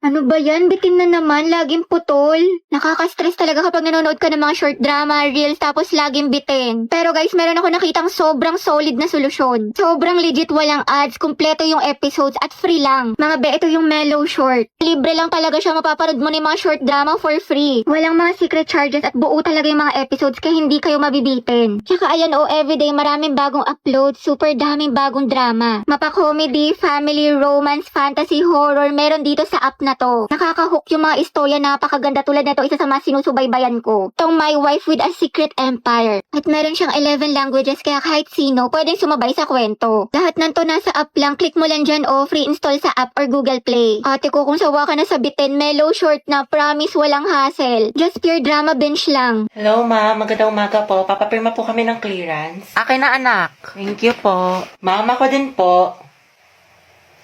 Ano ba yan? Bitin na naman. Laging putol. Nakaka-stress talaga kapag nanonood ka ng mga short drama, reels, tapos laging bitin. Pero guys, meron ako nakitang sobrang solid na solusyon. Sobrang legit, walang ads, kumpleto yung episodes at free lang. Mga be, ito yung Mellow Short. Libre lang talaga siya, mapapanood mo na yung mga short drama for free. Walang mga secret charges at buo talaga yung mga episodes kaya hindi kayo mabibitin. Tsaka ayan everyday maraming bagong upload, super daming bagong drama. Mapa-comedy, family, romance, fantasy, horror, meron dito sa app na to. Nakaka-hook yung mga istorya, napakaganda tulad nito, isa sa mga sinusubaybayan ko. Itong My Wife with a Secret Empire. At meron siyang 11 languages kaya kahit sino pwedeng sumabay sa kwento. Lahat ng to nasa app lang, click mo lang dyan free install sa app or Google Play. Ate ko, kung sawa ka na sa bitin, Mellow Short na, promise walang hassle. Just pure drama binge lang. Hello, ma'am. Magandang umaga po. Papapirma po kami ng clearance. Akin na, anak. Thank you po. Ma'am, ako din po.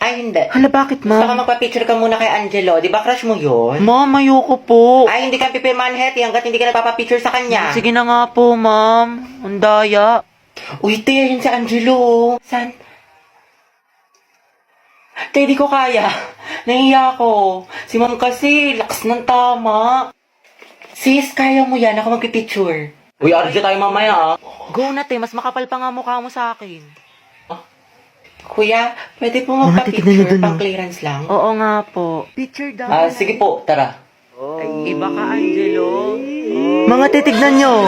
Ay, hindi. Hala, bakit, Baka ma'am? magpa-picture ka muna kay Angelo. Di ba crush mo yun? Ma'am, ayoko po. Ay, hindi ka pipirmahan, Hetty, hanggat hindi ka nagpapapicture sa kanya. Sige na nga po, ma'am. Ang daya. Uy, te, yun si Angelo. San? Te, di ko kaya. Nahiya ako. Si ma'am kasi, lakas ng tama. Sis, kaya mo yan. Ako magpipicture. Uy, RJ tayo mamaya, ah. Go na, te. Mas makapal pa nga mukha mo sa akin. Kuya, pwede po tignan magpa-picture, na dun, pang oh. clearance lang? Oo nga po. Picture daw. Sige po, tara. Ay, iba ka, Angelo. Mga titignan nyo.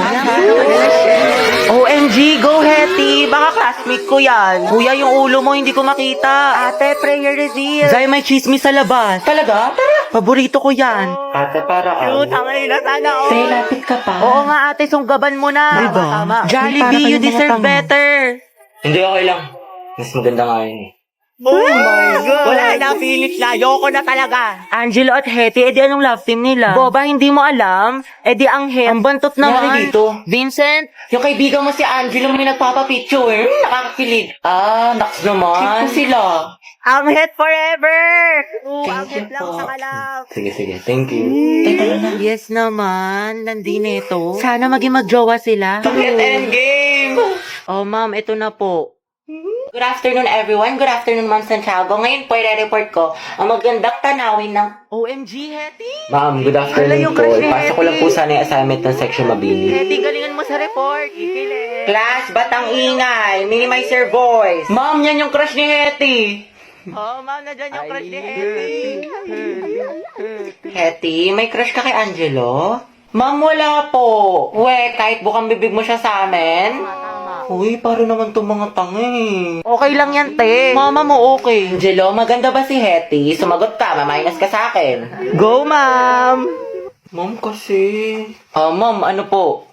OMG, go Hetty. Baka classmate ko yan. Kuya, yung ulo mo hindi ko makita. Ate, prayer reveal. Zay, may chismis sa labas. Talaga? Tara. Paborito ko yan. Ate, para Tangay na sana, Say, lapit ka pa. Oo nga, ate, sunggaban mo na. Diba? Jollibee, you deserve better. Hindi, okay lang. Mas maganda nga yun eh. Oh my God! Wala na, finish na. Ayoko na talaga. Angelo at Hetty, edi anong love team nila? Boba, hindi mo alam? Edi ang Het. Ang bantot Nangyari naman. dito? Vincent? Yung kaibigan mo si Angelo may nagpapapicture. Nakakakilig. Naks naman. Cute sila. Ang Het forever! Oo, Thank ang Het you lang po. sa kalab. Sige. Thank you. Teka na. Yes naman, nandito. Sana maging magjowa sila. Get endgame! Oh, ma'am, ito na po. Good afternoon, everyone. Good afternoon, Ma'am Santiago. Ngayon po, i-report ko ang magandang tanawin ng... OMG, Hetty! Ma'am, good Hala, afternoon yung po. crush ni Ipasok ko lang po Hetty. sana yung assignment ng section mabini. Hetty, galingan mo sa report. Ikilig. Class, ba't ang ingay? Minimize your voice. Ma'am, yan yung crush ni Hetty. Oh, ma'am, nandiyan yung crush ni Hetty. Hetty, may crush ka kay Angelo? Ma'am, wala po. We, kahit bukang bibig mo siya sa amin. Tama. Uy, paro naman itong mga tangi. Okay lang yan, te. Mama mo okay. Angelo, maganda ba si Hetty? Sumagot ka, maminus ka sa akin. Go, ma'am! Ma'am, kasi... ma'am, ano po?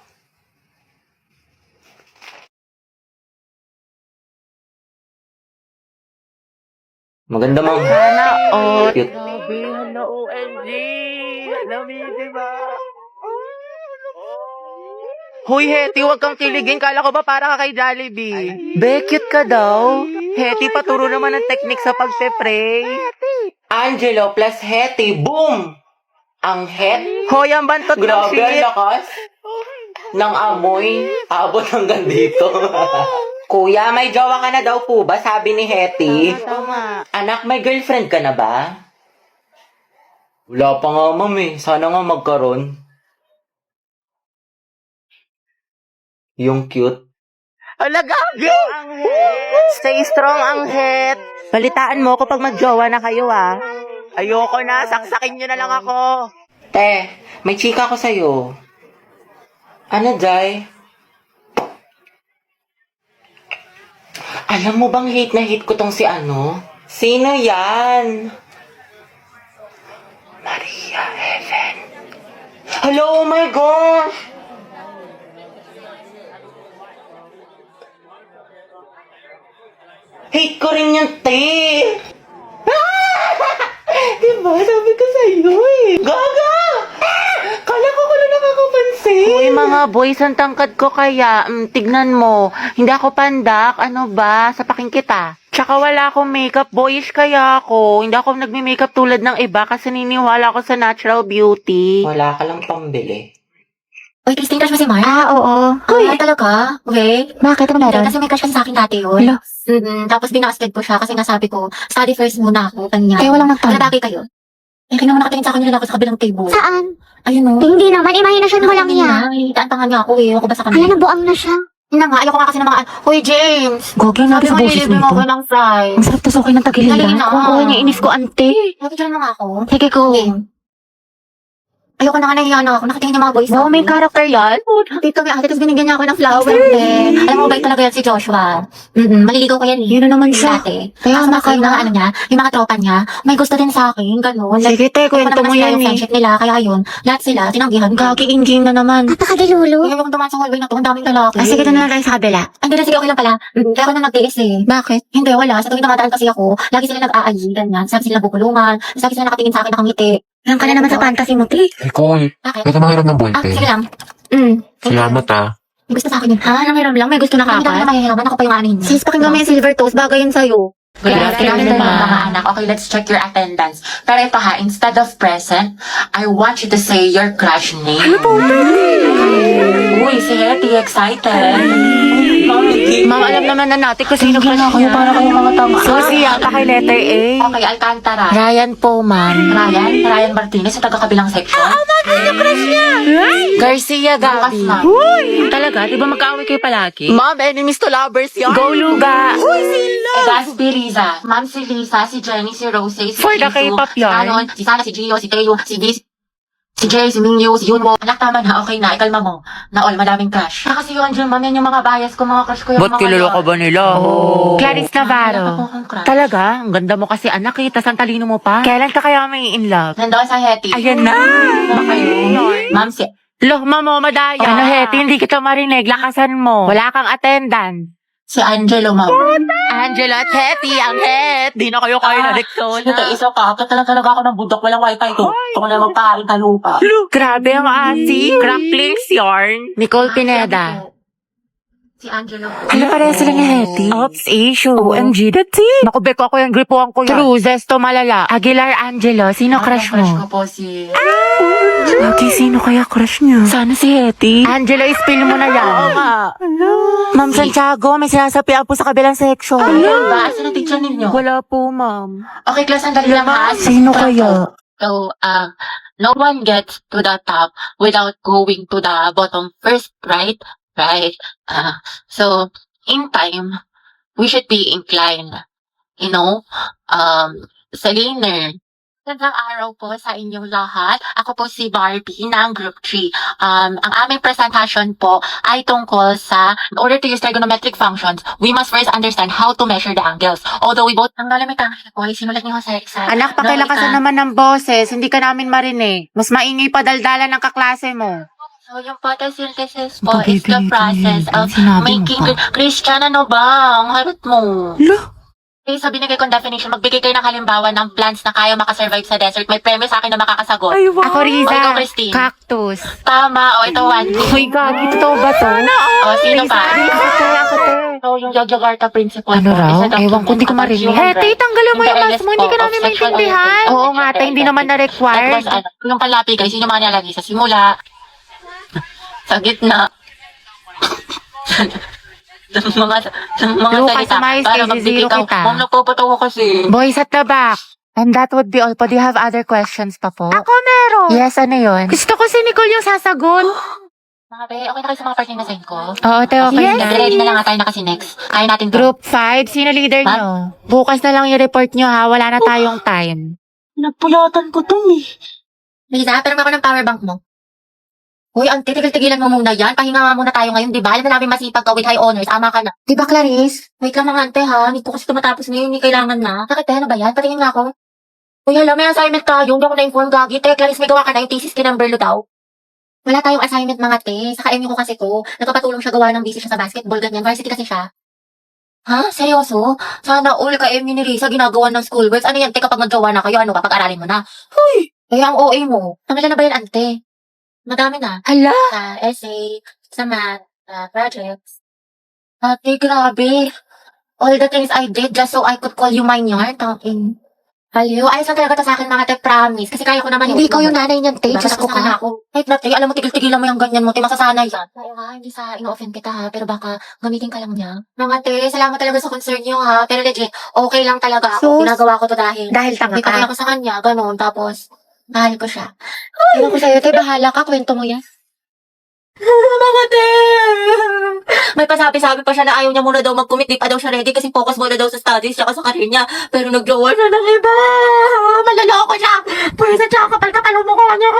Maganda, ma'am. Sana all. Cute. Grabe, hala, OMG. Alam mo, diba? Hoy, Hetty, huwag kang kiligin. Kala ko ba para ka kay Jollibee? Be, cute ka daw. Hetty, paturo naman ang technique sa pagpe-pray. Angelo plus Hetty, boom! Ang het. Hoy, ang bantot ng Grabe, ang shit. lakas. Ng amoy. Aabot hanggang dito. Kuya, may jowa ka na daw po ba? Sabi ni Hetty. Tama. Anak, may girlfriend ka na ba? Wala pa nga, ma'am eh. Sana nga magkaroon. Yung cute. Hala, gago! Stay strong, ang het. Balitaan mo ko pag magjowa na kayo, ah. Ayoko na, saksakin nyo na lang ako. Te, may chika ko sa'yo. Ano, Jai? Alam mo bang hate na hate ko tong si ano? Sino yan? Maria Heaven. Hello, oh my gosh! Hate ko rin yung te! Diba? Sabi ko sa'yo eh. Gaga! Kala ko lang nakakapansin. Uy, mga boys, ang tangkad ko kaya, tignan mo, hindi ako pandak, ano ba, sapakin kita. Tsaka wala akong makeup, boyish kaya ako, hindi ako nagme-makeup tulad ng iba kasi niniwala ako sa natural beauty. Wala ka lang pambili. Uy, Christine, crush mo si Mark? Oo. Uy, talaga? Okay. Bakit? Ano meron? Kasi may crush kasi sa akin dati yun. Hello? Tapos binasted ko siya kasi nasabi ko, study first muna ako, kanya. Kaya walang nagtanong. Nabaki kayo? Eh, kaya naman nakatingin sa akin yung lalaki sa kabilang table. Saan? Ayun o. Hindi naman, imahinasyon mo lang yan. Nilitaan pa nga niya ako eh. Ako ba sa Kaya kanya? nabuang na siya. Yun na nga, ayoko nga kasi ng mga... Hoy, James! Gogi Sabi mo, nililibre mo ako ng fries. Ang sarap tas okay ng Dali na. Oo, niinis ko, ante. Napicture mo nga ako. Sige ko. Game. Ayoko na nga nahiya na ako. Nakatingin yung mga boys. Wow, may character yan. Dito may ate, tapos binigyan niya ako ng flower. Alam mo, bait talaga yan si Joshua. Maliligaw ko yan eh. Yun na naman siya. Dati. Kaya Kaso maka kasi yung mga ano niya, yung mga tropa niya, may gusto din sa akin, gano'n. Sige, te, kwento mo yan yung eh. friendship nila, kaya yun, lahat sila, tinanggihan ko. Gagi, in-game na naman. Napakadilulu. Kaya yung dumaan sa hallway na to, ang daming lalaki. Ah, sige, doon na lang tayo sa kabila. Hindi na, sige, okay lang pala. Kaya ako na nagtiis eh. Bakit? Hindi, wala. Sa tuwing dumadaan kasi ako, lagi sila nag-aayi, ganyan. Sabi sila bubulungan, sabi sila nakatingin sa akin, nakangiti. Lang ka na naman sa fantasy mo, te. Nicole, Bakit? ito mahirap ng Ah, boyfriend. sige lang. Salamat ah. May gusto sa akin yun. Ha? Nangiram lang? May gusto na Hindi na kakat? mahihiraman, ako pa yung ano yun. Sis, pakinggan mo yung silver toast. Bagay yun sa'yo. Good afternoon, afternoon, mga anak. Okay, let's check your attendance. Pero ito ha, instead of present, I want you to say your crush name. Uy, si Hetty, excited. Ma'am, alam naman na natin kung sino crush niya. Para kayong mga tama. Susi, yata kay letter A. Okay, Alcantara. Ryan po, ma'am. Ryan Martinez, sa taga-kabilang section. Garcia Bukas, Gabi. ma'am. Talaga? Di ba magkaaway kayo palagi? Ma'am, enemies to lovers yan. Go, Luga. Gaspi Riza. Ma'am, si Lisa, si Jenny, si Rose, si For the Jisoo, K-pop yarn. Anon, si Sana, si Gio, si Teo, si Bis, si Jay, si Mingyu, si Yunwo. Anak, tama na. Okay na. Ikalma mo. Na all, madaming crush. Kasi yung Angel, ma'am, yan yung mga bias ko, mga crush ko yung Ba't mga kilala ka ba nila? Clarice Navarro. Talaga? Ang ganda mo kasi, anak. Kita ang talino mo pa. Kailan ka kaya may in love? Nandoon sa Hetty. Ayan na. Ano kayo? Ma'am, si... Loh, mamo, madaya. Ano, Hetty, hindi kita marinig. Lakasan mo. Wala kang attendance. Si Angelo, ma'am. Angela at Hetty, ang het. Di na kayo kayo na Dexona. Ito, isa pa. Talaga ako ng bundok. Walang wifi to. Ito ko na magpaharing kalupa. Grabe ang asi. Cracklings yarn. Nicole Pineda. Si Angelo. Ano pareha sila ni Hetty? Ops, issue. OMG, that's it. Naku, beko ako yung gripuan ko yan. True, zesto malala. Aguilar Angelo, sino crush Crush mo? ko po si... Ate, sino kaya crush niya? Sana si Hetty. Angelo, spill mo na yan. Oo nga. Ma'am Santiago, may sinasapian po sa kabilang section. Ano ba? Sino teacher ninyo? Wala po, ma'am. Okay, class, ang dali lang ha. Sino kaya? So, no one gets to the top without going to the bottom first, right? Right. So, in time, we should be inclined. You know, sa laner. Magandang araw po sa inyong lahat. Ako po si Barbie ng Group 3. Ang aming presentation po ay tungkol sa, in order to use trigonometric functions, we must first understand how to measure the angles. Although we both, ang lalamig ang ko, sinulat niyo sa exam. Anak, pakilakasan naman ng boses. Hindi ka namin marinig. Mas maingay pa daldalan ng kaklase mo. So, yung photosynthesis po is the process of making... Christian, ano ba? Ang harot mo. Okay, sa binigay kong definition, magbigay kayo ng halimbawa ng plants na kaya makasurvive sa desert. May premyo sa akin na makakasagot. Ako, Riza. O, ikaw, Christine. Cactus. Tama. O, ito, one. Uy, gagi. Totoo ba to? O, sino pa? Ako, te. So, yung Jakarta principle Ano po raw? is a document Ewan ko, hindi ko about marinig. human Hete, rights tanggalin mo in the yung mask earliest mo. Hindi ka form namin of sexual maintindihan. orientation Oo and nga, te. Hindi naman That na-required. was, yung palapi, guys, yun yung mga nilalagay sa simula. Sa gitna. ng mga Lucas, salita. sumayos Para kayo, magbigay zero ka. kita. Ma'am, napapatawa kasi. Boys at the back. And that would be all po. Do you have other questions pa po? Ako meron. Yes, ano yun? Gusto ko si Nicole yung sasagot. Mga be, okay na kayo sa mga part na send ko? Oo, te, okay. Yes. Ready na lang nga tayo na kasi next. Kaya natin to. Group 5, sino leader nyo? Bukas na lang i-report nyo ha. Wala na tayong time. Nagpulatan ko to eh. Lisa, pero ako ng power bank mo. Uy, auntie, tigil-tigilan mo muna yan. Pahinga nga muna tayo ngayon, di ba? Alam na namin masipag ka with high honors. Ama ka na. Di ba, Clarice? Wait lang mga ante, ha? Hindi ko kasi tumatapos ngayon. Hindi kailangan na. Bakit, ano ba yan? Patingin nga ako. Uy, hala, may assignment tayo. Hindi ako na-inform, gagi. Te, Clarice, may gawa ka na yung thesis kinumberlo daw. Wala tayong assignment, mga te. Sa MU ko kasi to. Nagpapatulong siya gawa ng busy siya sa basketball, ganyan. Varsity kasi siya. Ha? Seryoso? Sana all ka MU ni Risa ginagawa ng schoolworks. Ano yan, te, kapag naggawa na kayo, ano, kapag-aralin mo na? Huy! Kaya ang OA mo. Nangilan na ba yan, ante? Madami na. Hala? Sa essay, sa math, projects. Ate, grabe. All the things I did just so I could call you mine yarn. Talking. Aliyo, ayos lang talaga to sa akin mga te, promise. Kasi kaya ko naman Hindi ikaw yung nanay niyan, te. Diba? Diyos ko Tapos na ka. ako. Kahit na te, alam mo, tigil-tigilan mo yung ganyan mo. Te, masasanay yan. Oo nga, hindi sa ino-offend kita ha. Pero baka gamitin ka lang niya. Mga te, salamat talaga sa concern niyo ha. Pero legit, okay lang talaga ako. Sus. Ginagawa ko to dahil Dahil tanga may kaya ka. ako sa kanya. Ganun. Tapos, Mahal ko siya. Ewan ko sa'yo, te, bahala ka, kwento mo yan. Mga te! May pasabi-sabi pa siya na ayaw niya muna daw mag-commit, di pa daw siya ready kasi focus muna daw sa studies tsaka sa career niya. Pero nag-jowa siya ng iba. Malaloko siya. Pwede siya kapal-kapal mukha niya.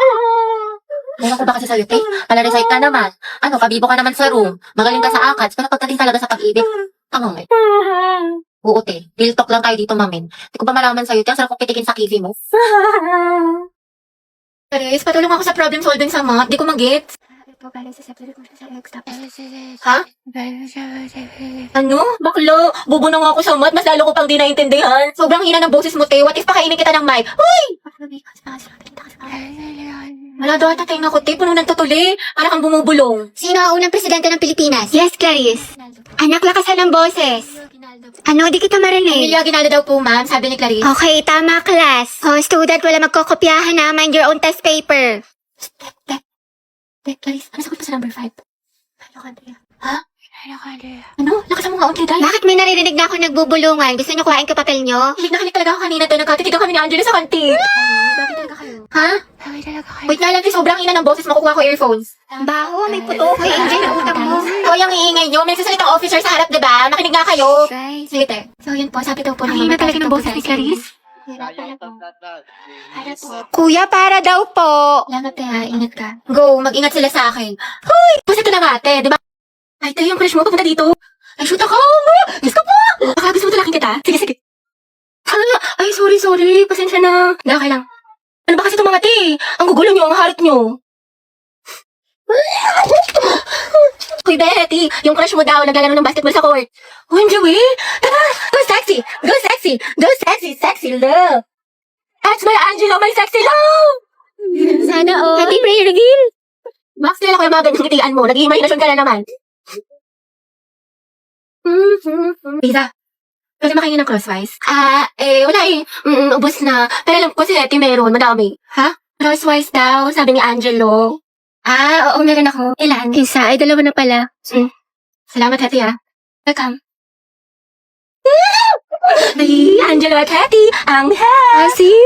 Meron ko ba kasi sa'yo, te? Pala-recite ka naman. Ano, kabibo ka naman sa room. Magaling ka sa akats, pero pagdating talaga sa pag-ibig, tanong eh. Oo, te. Real talk lang tayo dito, mamin. Di ko ba malaman sa'yo, te? Ang sarap kong pitikin sa kiwi mo. Charis, patulong ako sa problem solving sa math. Di ko mag-gets. Ha? Ano? Baklo? Bobo na nga ako sa math. Mas lalo ko pang di naintindihan. Sobrang hina ng boses mo, te. What if pakainin kita ng mic? Hoy! Wala daw at tingnan ko, te. Puno ng tutuli. Para kang bumubulong. Sino ang unang presidente ng Pilipinas? Yes, Clarice. Anak, lakasan ng boses. Ano, di kita marinig. Emilia Aguinaldo daw po, ma'am. Sabi ni Clarice. Okay, tama, class. Oh, student, wala magkokopyahan na. Mind your own test paper. Clarice, ano sagot pa sa number 5? Ha? Ano? Lakasan mo nga, Uncle Day. Bakit may naririnig na ako nagbubulungan? Gusto niyo kuhain ko papel niyo? Hilig na hilig talaga ako kanina, te. Nagkatitigan kami ni Angela sa kantin. Bakit talaga kayo? Ha? Wait na lang, te. Sobrang ina ng boses. Makukuha ko earphones. Baho, may puto. Hoy, Angel, ang utang mo. Hoy, ang iingay nyo. May sasalitang officer sa harap, diba? Makinig nga kayo. Guys, Sige, te. So, yun po. Sabi daw po ang hina talaga ng boses ni Clarice. Kuya, para daw po. Salamat, te, ha. Ingat ka. Go. Mag-ingat sila sa akin. Hoy! Basta ito na nga, te. Diba? Ay, te, yung crush mo. Papunta dito. Ay, shoot ako. Let's go po. Baka gusto mo talaking kita. Sige, sige. Ay, sorry. Pasensya na. Okay lang. Ano ba kasi itong mga te? Ang gugulo nyo, ang harit nyo. Hoy, Betty, yung crush mo daw, naglalaro ng basketball sa court. Hoy, Joey, tara, go sexy, sexy love. That's my Angelo, my sexy love. Sana all. Happy prayer reveal. Max, nila ko yung mga ganyang ngitian mo, nag-iimahinasyon ka na naman. Lisa, pwede makingin ng crosswise? Wala eh. Ubos na. Pero alam ko si Hetty meron, madami. Ha? Crosswise daw, sabi ni Angelo. Oo, meron ako. Ilan? Isa, ay dalawa na pala. Salamat, Hetty, ha. Welcome. Ay, Angelo at Hetty, ang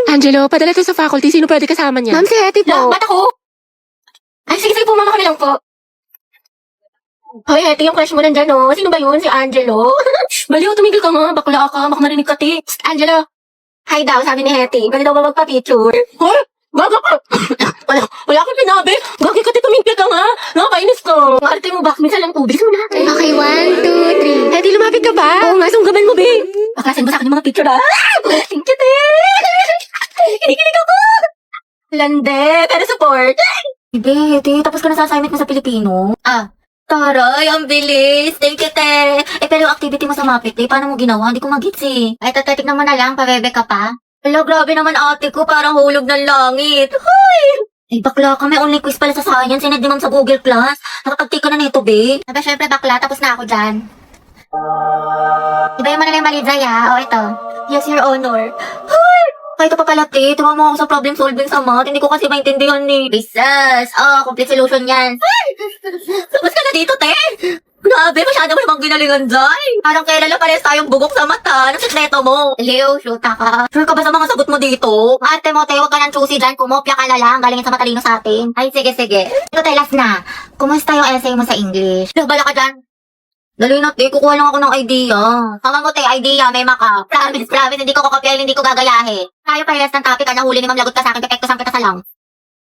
Angelo, padala to sa faculty. Sino pwede kasama niya? Ma'am, si Hetty po. ba't ako? Ay, sige po, mama ko na lang po. Hoy, Hetty, yung crush mo nandyan, oh. Sino ba yun? Si Angelo? Baliw, tumigil ka nga. Bakla ka. Baka marinig ka, ti. Psst, Angelo. Hi daw, sabi ni Hetty. Pwede daw ba magpa-picture? Hoy, baga ka. wala akong pinabi. Bakit ka, ti, tumigil ka nga? Nakakainis ko. Ang arte mo ba? Minsan lang tubig mo na. Okay, 1, 2, 3. Hetty, lumapit ka ba? Oo nga, sunggaban mo, be. Baklasin mo sa akin yung mga picture, ha? Thank you, te. Kinikilig ako. Lande, pero support. Be, te, tapos ka na sa assignment mo sa Pilipino? Taray, ang bilis. Thank you, te. Pero yung activity mo sa Mapit, te, paano mo ginawa? Hindi ko mag-gets, eh. Ay, tatignan mo na lang, pabebe ka pa. Ala, grabe naman ate ko, parang hulog ng langit. Hoy! Ay, bakla ka, may online quiz pala sa science. Sinad ni ma'am sa Google Class. Nakapag-take ka na nito, be. Aba, syempre, bakla, tapos na ako dyan. Ibayin mo na lang yung malidzay, ha? O, ito. Yes, your honor. Hoy! Ay, ito pa pala, te. Tuwa mo ako sa problem solving sa math. Hindi ko kasi maintindihan, ni. Business. Complete solution yan. Tapos ka na dito, te. Grabe, masyado mo namang ginalingan dyan. Parang kailan parehas tayong bugok sa mata. Anong sekreto mo? Leo, shoota ka. Sure ka ba sa mga sagot mo dito? Ate mo, te, huwag ka nang choosy dyan. Kumopya ka na lang. Galingin sa matalino sa atin. Ay, sige. Ito, te, last na. Kumusta yung essay mo sa English? Bala ka dyan. Dali na, te. Kukuha lang ako ng idea. Tama mo, te. Idea. May maka. Promise. Hindi ko kakopyahin. Hindi ko gagayahin. Tayo parehas ng topic. Nahuli ni Ma'am Lagot ka sa akin. Pepekto sang kita sa lang.